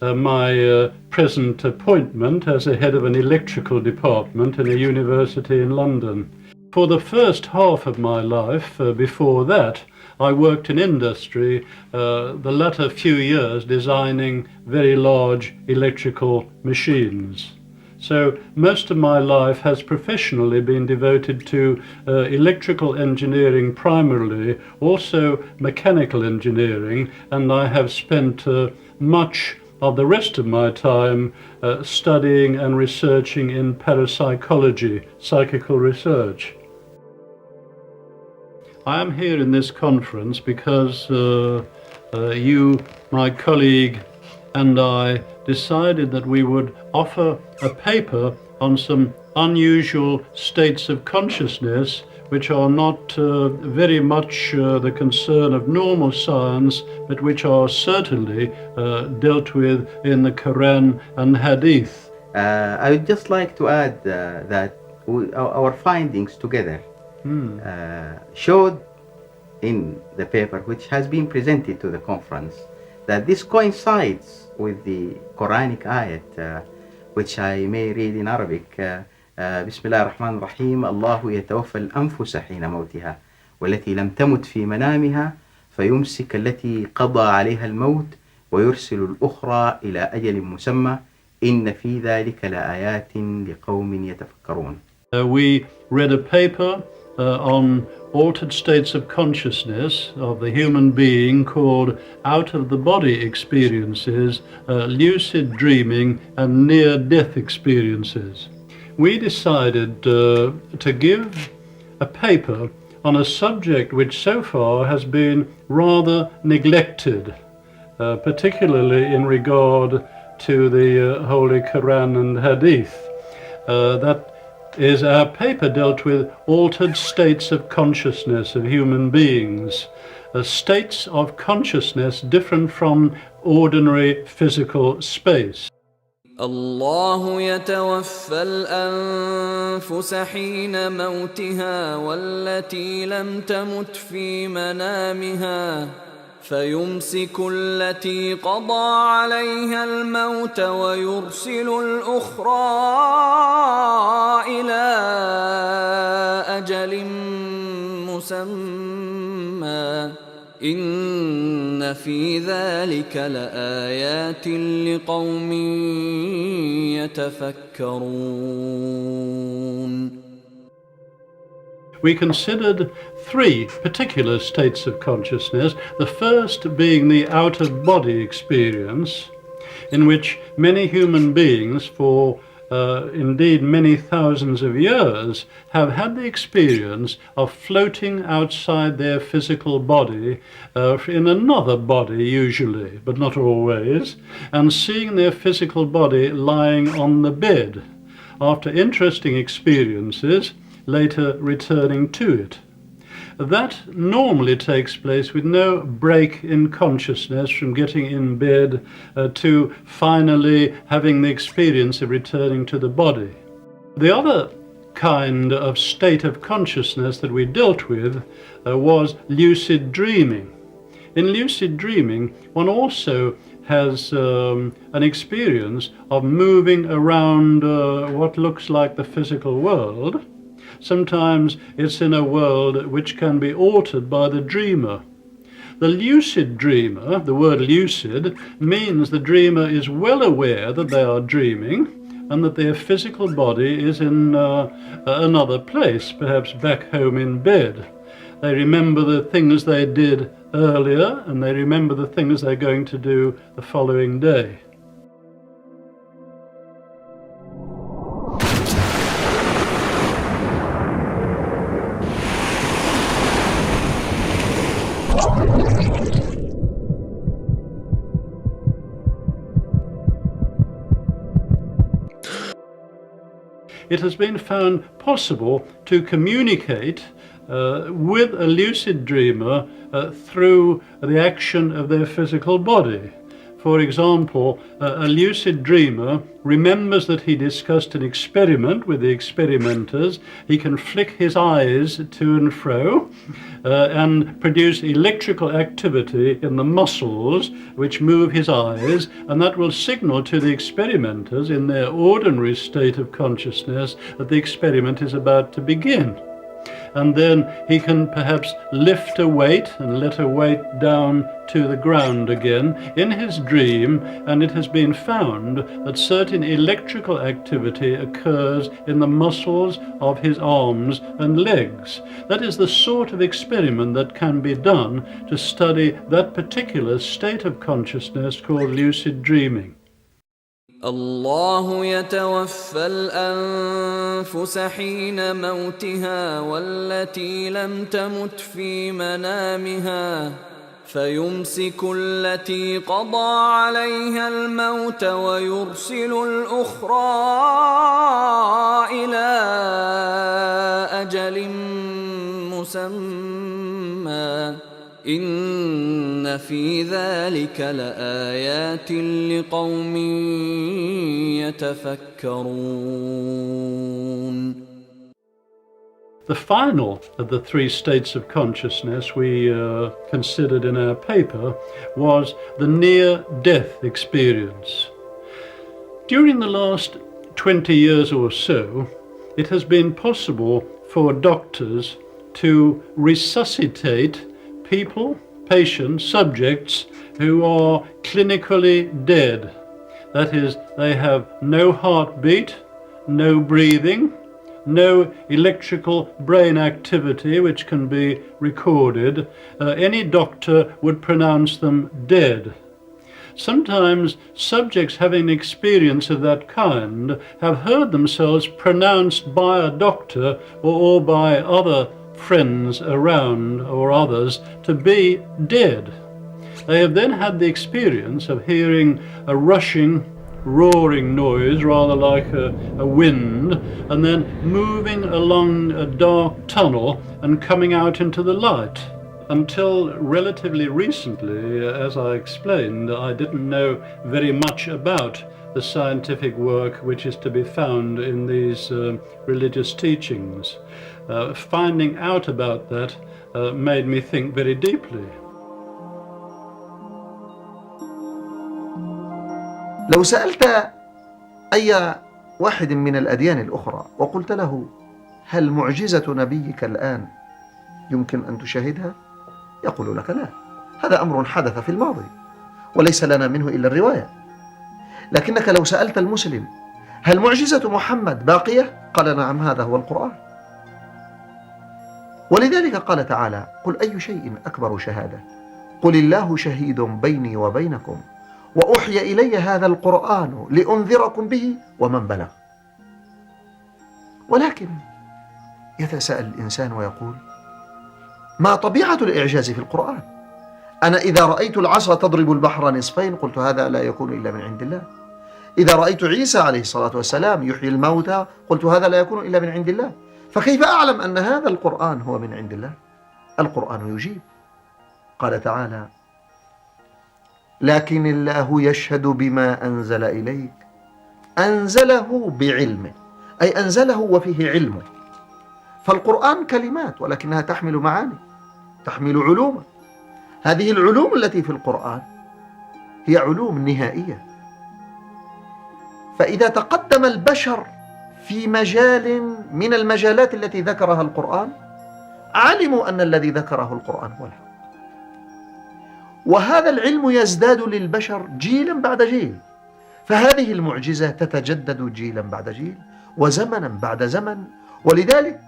my present appointment as the head of an electrical department in a university in London. For the first half of my life, before that, I worked in industry, the latter few years designing very large electrical machines. So most of my life has professionally been devoted to electrical engineering primarily, also mechanical engineering, and I have spent much of the rest of my time studying and researching in parapsychology, psychical research. I am here in this conference because you, my colleague, and I decided that we would offer a paper on some unusual states of consciousness which are not very much the concern of normal science, but which are certainly dealt with in the Quran and Hadith. I would just like to add that our findings together showed in the paper which has been presented to the conference that this coincides with the Quranic ayat which I may read in Arabic. بسم الله الرحمن الرحيم الله يتوفى الأنفس حين موتها والتي لم تمت في منامها فيمسك التي قضى عليها الموت ويرسل الأخرى إلى أجل مسمى إن في ذلك لآيات لقوم يتفكرون. We read a paper on altered states of consciousness of the human being called out-of-the-body experiences, lucid dreaming and near-death experiences. We decided to give a paper on a subject which so far has been rather neglected, particularly in regard to the Holy Quran and Hadith. That is, our paper dealt with altered states of consciousness of human beings, states of consciousness different from ordinary physical space. الله يتوفى الأنفس حين موتها والتي لم تمت في منامها فيمسك التي قضى عليها الموت ويرسل الأخرى إلى أجل مسمى إن في ذلك لآيات لقوم يتفكرون. We considered three particular states of consciousness, the first being the out-of-body experience, in which many human beings for indeed many thousands of years have had the experience of floating outside their physical body in another body usually, but not always, and seeing their physical body lying on the bed after interesting experiences, later returning to it. That normally takes place with no break in consciousness from getting in bed to finally having the experience of returning to the body. The other kind of state of consciousness that we dealt with was lucid dreaming. In lucid dreaming, one also has an experience of moving around what looks like the physical world. Sometimes it's in a world which can be altered by the dreamer. The lucid dreamer, the word lucid, means the dreamer is well aware that they are dreaming and that their physical body is in another place, perhaps back home in bed. They remember the things they did earlier and they remember the things they're going to do the following day. It has been found possible to communicate with a lucid dreamer through the action of their physical body. For example, a lucid dreamer remembers that he discussed an experiment with the experimenters. He can flick his eyes to and fro and produce electrical activity in the muscles which move his eyes, and that will signal to the experimenters in their ordinary state of consciousness that the experiment is about to begin. And then he can perhaps lift a weight and let a weight down to the ground again in his dream, and it has been found that certain electrical activity occurs in the muscles of his arms and legs. That is the sort of experiment that can be done to study that particular state of consciousness called lucid dreaming. الله يتوفى الأنفس حين موتها والتي لم تمت في منامها فيمسك التي قضى عليها الموت ويرسل الأخرى إلى أجل مسمى إن في ذلك لآيات لقوم يتفكرون. The final of the three states of consciousness we considered in our paper was the near-death experience. During the last 20 years or so, it has been possible for doctors to resuscitate people, patients, subjects who are clinically dead. That is, they have no heartbeat, no breathing, no electrical brain activity which can be recorded. Any doctor would pronounce them dead. Sometimes subjects having experience of that kind have heard themselves pronounced by a doctor or by other friends around or others to be dead. They have then had the experience of hearing a rushing, roaring noise, rather like a wind, and then moving along a dark tunnel and coming out into the light. Until relatively recently, as I explained, I didn't know very much about the scientific work which is to be found in these religious teachings. Finding out about that made me think very deeply. لو سألت أي واحد من الأديان الأخرى وقلت له هل معجزة نبيك الآن يمكن أن تشاهدها؟ يقول لك لا، هذا أمر حدث في الماضي وليس لنا منه إلا الرواية. لكنك لو سألت المسلم هل معجزة محمد باقية؟ قال نعم، هذا هو القرآن. ولذلك قال تعالى قل أي شيء أكبر شهادة قل الله شهيد بيني وبينكم وأوحي إلي هذا القرآن لأنذركم به ومن بلغ. ولكن يتساءل الإنسان ويقول ما طبيعة الإعجاز في القرآن؟ أنا إذا رأيت العصا تضرب البحر نصفين قلت هذا لا يكون إلا من عند الله. إذا رأيت عيسى عليه الصلاة والسلام يحيي الموتى قلت هذا لا يكون إلا من عند الله. فكيف أعلم أن هذا القرآن هو من عند الله؟ القرآن يجيب. قال تعالى لكن الله يشهد بما أنزل إليك أنزله بعلمه، أي أنزله وفيه علمه. فالقرآن كلمات ولكنها تحمل معاني، تحمل علوما. هذه العلوم التي في القرآن هي علوم نهائية. فإذا تقدم البشر في مجال من المجالات التي ذكرها القرآن علموا أن الذي ذكره القرآن هو الحق. وهذا العلم يزداد للبشر جيلا بعد جيل، فهذه المعجزة تتجدد جيلا بعد جيل وزمنا بعد زمن. ولذلك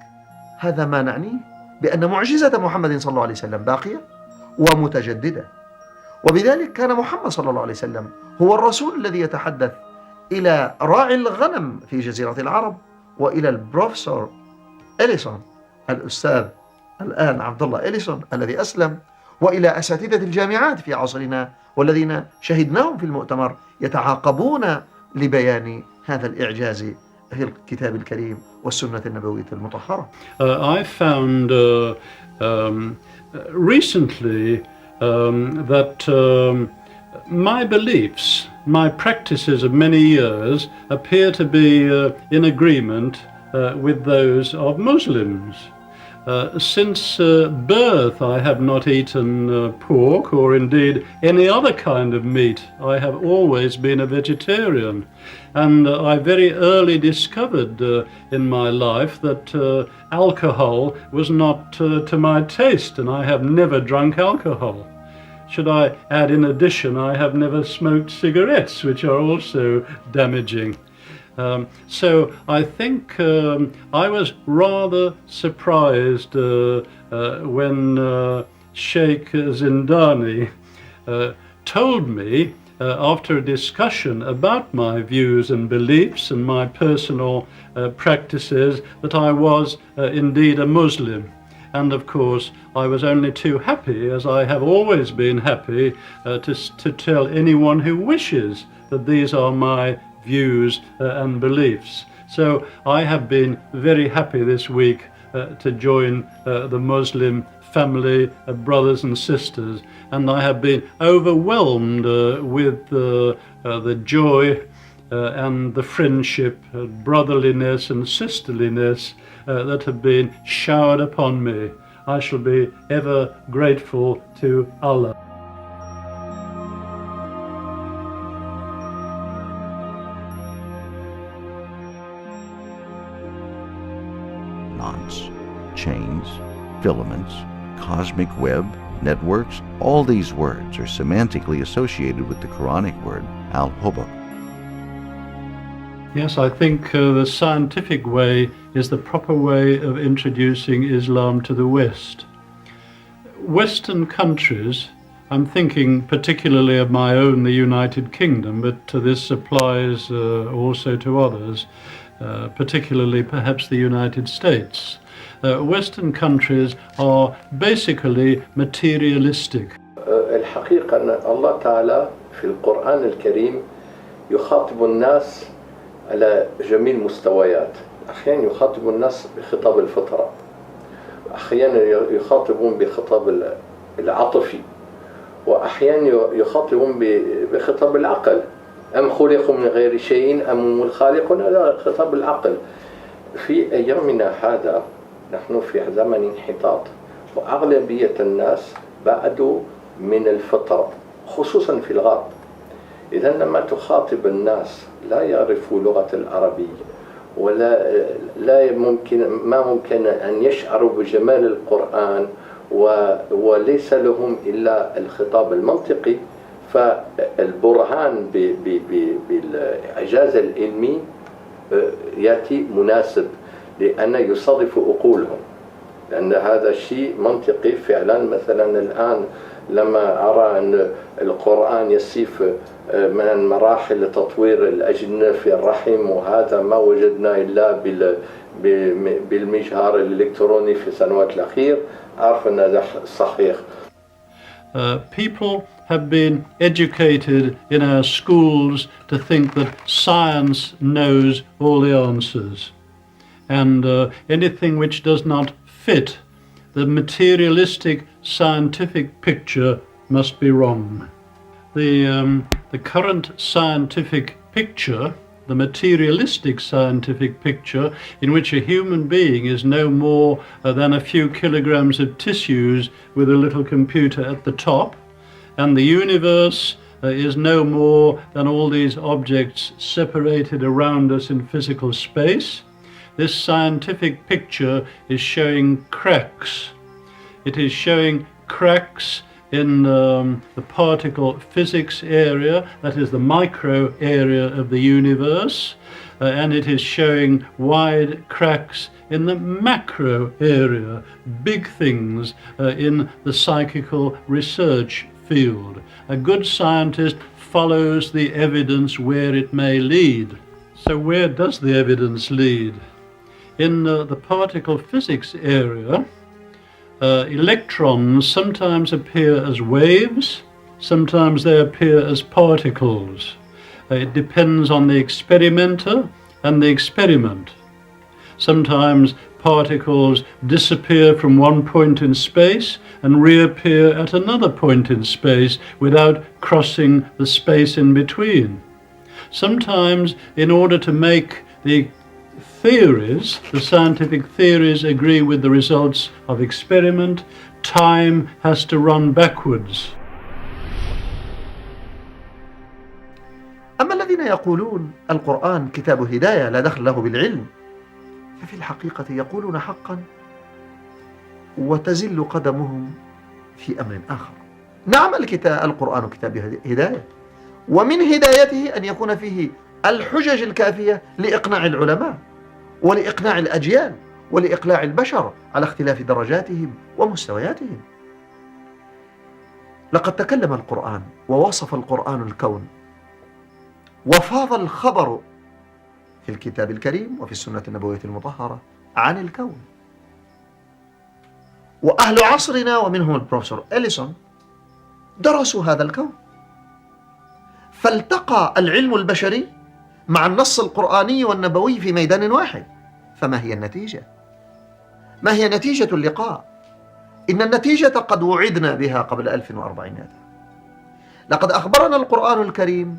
هذا ما نعنيه بأن معجزة محمد صلى الله عليه وسلم باقية ومتجددة. وبذلك كان محمد صلى الله عليه وسلم هو الرسول الذي يتحدث إلى راعي الغنم في جزيرة العرب وإلى البروفيسور أليسون الأستاذ الآن عبد الله أليسون الذي أسلم، وإلى أساتذة الجامعات في عصرنا والذين شهدناهم في المؤتمر يتعاقبون لبيان هذا الإعجاز في الكتاب الكريم والسنة النبوية المطهرة. I found recently that My beliefs, my practices of many years appear to be in agreement with those of Muslims. Since birth I have not eaten pork or indeed any other kind of meat. I have always been a vegetarian, and I very early discovered in my life that alcohol was not to my taste, and I have never drunk alcohol. Should I add, in addition, I have never smoked cigarettes, which are also damaging. So I think I was rather surprised when Sheikh Zindani told me after a discussion about my views and beliefs and my personal practices that I was indeed a Muslim. And of course I was only too happy, as I have always been happy, to tell anyone who wishes that these are my views and beliefs. So I have been very happy this week to join the Muslim family of brothers and sisters, and I have been overwhelmed with the joy and the friendship, brotherliness and sisterliness that have been showered upon me. I shall be ever grateful to Allah. Knots, chains, filaments, cosmic web, networks, all these words are semantically associated with the Quranic word al-hubab. Yes, I think the scientific way is the proper way of introducing Islam to the West. Western countries, I'm thinking particularly of my own, the United Kingdom, but this applies also to others, particularly perhaps the United States. Western countries are basically materialistic. الحقيقة أن الله تعالى في القرآن الكريم يخاطب الناس على جميع المستويات. أحيانا يخاطب الناس بخطاب الفطرة، أحيانا يخاطبون بخطاب العاطفي، وأحيانا يخاطبون بخطاب العقل. أم خلقوا من غير شيء أم هم الخالقون؟ هذا خطاب العقل. في أيامنا هذا نحن في زمن انحطاط، وأغلبية الناس بعدوا من الفطرة خصوصا في الغرب. إذا لما تخاطب الناس لا يعرفوا لغة العربية ولا ما ممكن أن يشعروا بجمال القرآن وليس لهم إلا الخطاب المنطقي، فالبرهان بالإعجاز العلمي يأتي مناسب لأن يصادف عقولهم، لأن هذا شيء منطقي فعلا. مثلا الآن لما أرى أن القرآن يصف من مراحل تطوير الأجنة في الرحم، وهذا ما وجدنا إلا بالمجهر الإلكتروني في السنوات الأخيرة، أعرف أن هذا صحيح. People have been educated in our schools to think that science knows all the answers, and anything which does not fit the materialistic scientific picture must be wrong. The current scientific picture, the materialistic scientific picture, in which a human being is no more than a few kilograms of tissues with a little computer at the top, and the universe is no more than all these objects separated around us in physical space. This scientific picture is showing cracks. It is showing cracks in the particle physics area, that is the micro area of the universe, and it is showing wide cracks in the macro area, big things in the psychical research field. A good scientist follows the evidence where it may lead. So where does the evidence lead? In the particle physics area, electrons sometimes appear as waves, sometimes they appear as particles. It depends on the experimenter and the experiment. Sometimes particles disappear from one point in space and reappear at another point in space without crossing the space in between. Sometimes, in order to make the theories, the scientific theories, agree with the results of experiment, time has to run backwards. أما الذين يقولون القرآن كتاب هداية لا دخل له بالعلم، ففي الحقيقة يقولون حقا وتزل قدمهم في أمر آخر. نعم، القرآن كتاب هداية، ومن هدايته أن يكون فيه الحجج الكافية لإقناع العلماء ولإقناع الأجيال ولإقلاع البشر على اختلاف درجاتهم ومستوياتهم. لقد تكلم القرآن ووصف القرآن الكون، وفاض الخبر في الكتاب الكريم وفي السنة النبوية المطهرة عن الكون. وأهل عصرنا ومنهم البروفيسور أليسون درسوا هذا الكون، فالتقى العلم البشري مع النص القرآني والنبوي في ميدان واحد. فما هي النتيجة؟ ما هي نتيجة اللقاء؟ إن النتيجة قد وعدنا بها قبل 1400 عام. لقد أخبرنا القرآن الكريم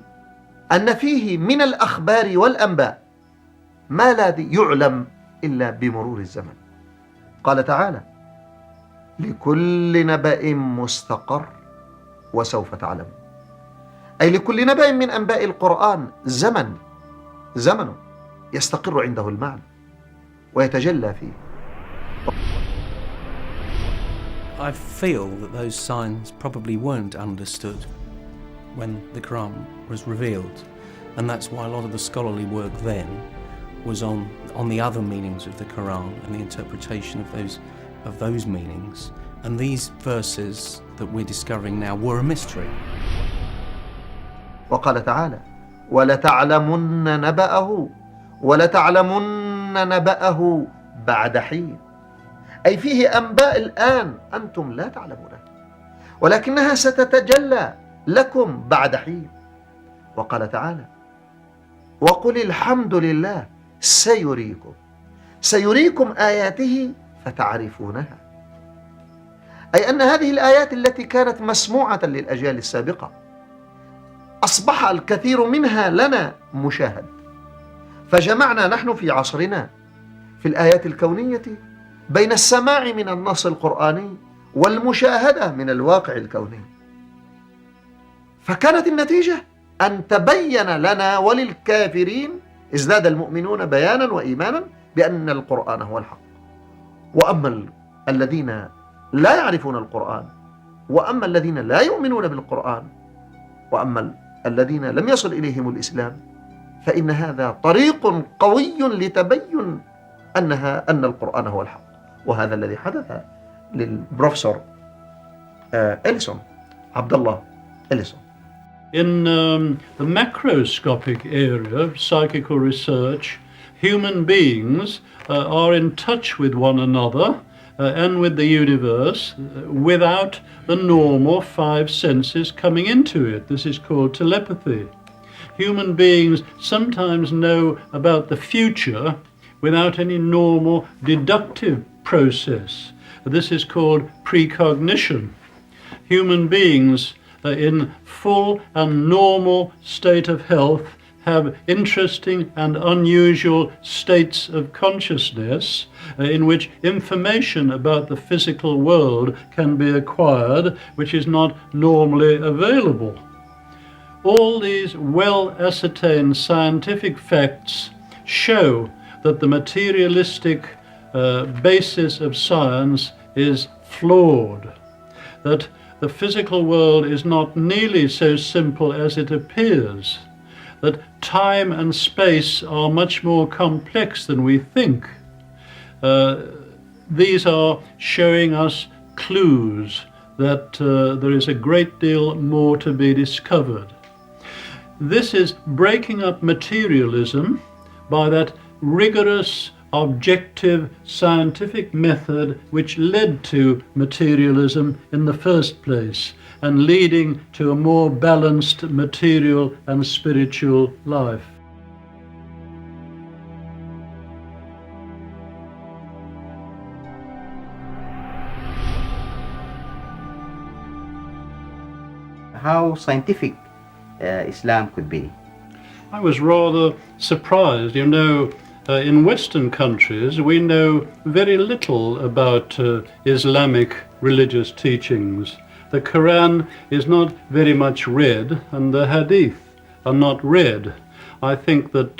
أن فيه من الأخبار والأنباء ما لا يعلم إلا بمرور الزمن. قال تعالى: لكل نبأ مستقر وسوف تعلم. أي لكل نبأ من أنباء القرآن زمن يستقر عنده المعنى ويتجلى فيه. I feel that those signs probably weren't understood when the Quran was revealed, and that's why a lot of the scholarly work then was on the other meanings of the Quran and the interpretation of those meanings, and these verses that we're discovering now were a mystery. وقال تعالى: ولتعلمن نبأه بعد حين. أي فيه أنباء الآن أنتم لا تعلمونها، ولكنها ستتجلى لكم بعد حين. وقال تعالى: وقل الحمد لله سيريكم آياته فتعرفونها. أي أن هذه الآيات التي كانت مسموعة للأجيال السابقة أصبح الكثير منها لنا مشاهد، فجمعنا نحن في عصرنا في الآيات الكونية بين السماع من النص القرآني والمشاهدة من الواقع الكوني. فكانت النتيجة أن تبين لنا وللكافرين، ازداد المؤمنون بيانا وإيمانا بأن القرآن هو الحق. وأما الذين لا يعرفون القرآن، وأما الذين لا يؤمنون بالقرآن، وأما الذين لم يصل إليهم الإسلام، فإن هذا طريق قوي لتبين أن القرآن هو الحق. وهذا الذي حدث للبروفيسور أليسون، عبد الله أليسون. In the macroscopic area of psychical research, human beings are in touch with one another and with the universe without the normal five senses coming into it. This is called telepathy. Human beings sometimes know about the future without any normal deductive process. This is called precognition. Human beings in full and normal state of health have interesting and unusual states of consciousness in which information about the physical world can be acquired, which is not normally available. All these well-ascertained scientific facts show that the materialistic basis of science is flawed, that the physical world is not nearly so simple as it appears, that time and space are much more complex than we think. These are showing us clues that there is a great deal more to be discovered. This is breaking up materialism by that rigorous, objective, scientific method which led to materialism in the first place and leading to a more balanced material and spiritual life. how scientific Islam could be. I was rather surprised. You know, in Western countries we know very little about Islamic religious teachings. The Quran is not very much read, and the Hadith are not read. I think that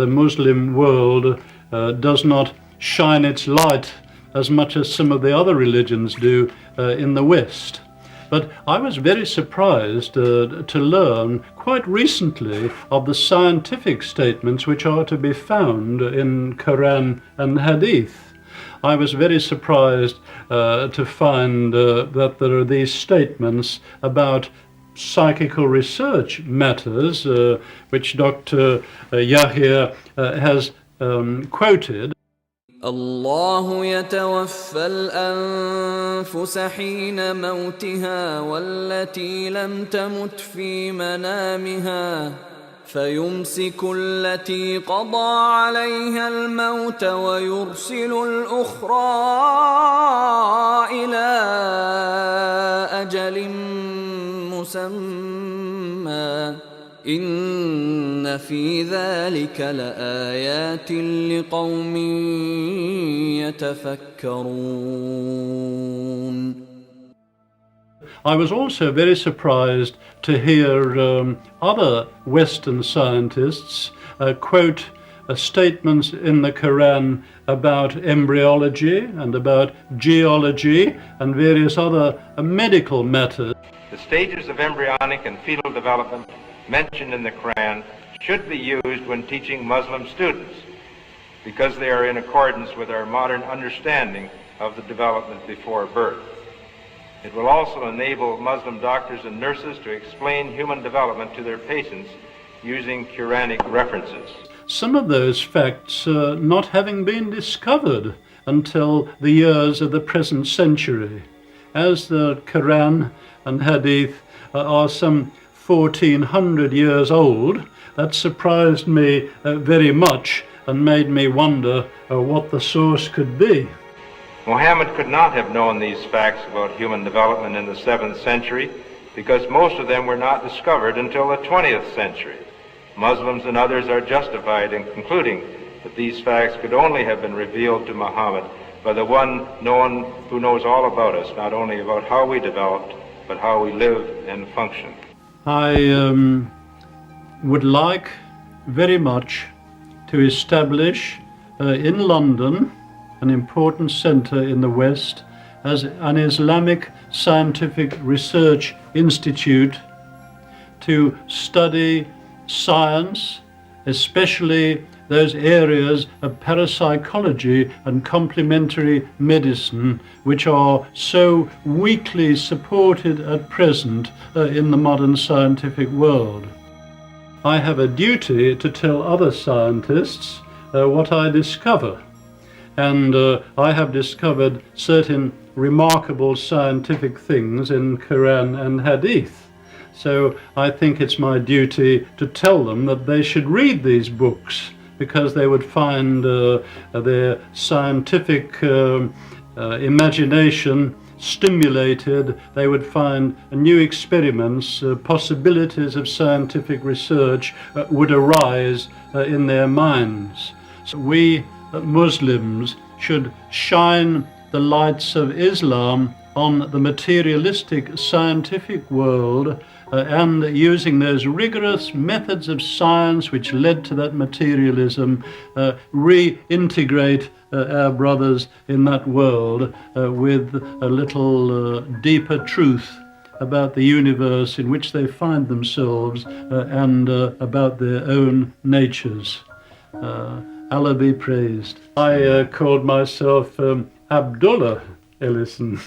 the Muslim world does not shine its light as much as some of the other religions do in the West. But I was very surprised to learn quite recently of the scientific statements which are to be found in Quran and Hadith. I was very surprised to find that there are these statements about psychical research matters, which Dr. Yahya has quoted. الله يتوفى الأنفس حين موتها والتي لم تمت في منامها فيمسك التي قضى عليها الموت ويرسل الأخرى إلى أجل مسمى إن في ذلك لآيات لقوم يتفكرون. I was also very surprised to hear other Western scientists quote statements in the Quran about embryology and about geology and various other medical matters. The stages of embryonic and fetal development mentioned in the Quran should be used when teaching Muslim students because they are in accordance with our modern understanding of the development before birth. It will also enable Muslim doctors and nurses to explain human development to their patients using Quranic references. Some of those facts not having been discovered until the years of the present century. As the Quran and Hadith are some 1400 years old, that surprised me very much and made me wonder what the source could be. Muhammad could not have known these facts about human development in the 7th century because most of them were not discovered until the 20th century. Muslims and others are justified in concluding that these facts could only have been revealed to Muhammad by the one who knows all about us, not only about how we developed, but how we live and function. I would like very much to establish in London an important centre in the West as an Islamic scientific research institute to study science, especially those areas of parapsychology and complementary medicine which are so weakly supported at present in the modern scientific world. I have a duty to tell other scientists what I discover. And I have discovered certain remarkable scientific things in Quran and Hadith. So I think it's my duty to tell them that they should read these books because they would find their scientific imagination stimulated. They would find new experiments, possibilities of scientific research would arise in their minds. So we Muslims should shine the lights of Islam on the materialistic scientific world and using those rigorous methods of science which led to that materialism, reintegrate our brothers in that world with a little deeper truth about the universe in which they find themselves and about their own natures. Allah be praised. I called myself Abdullah Ellison.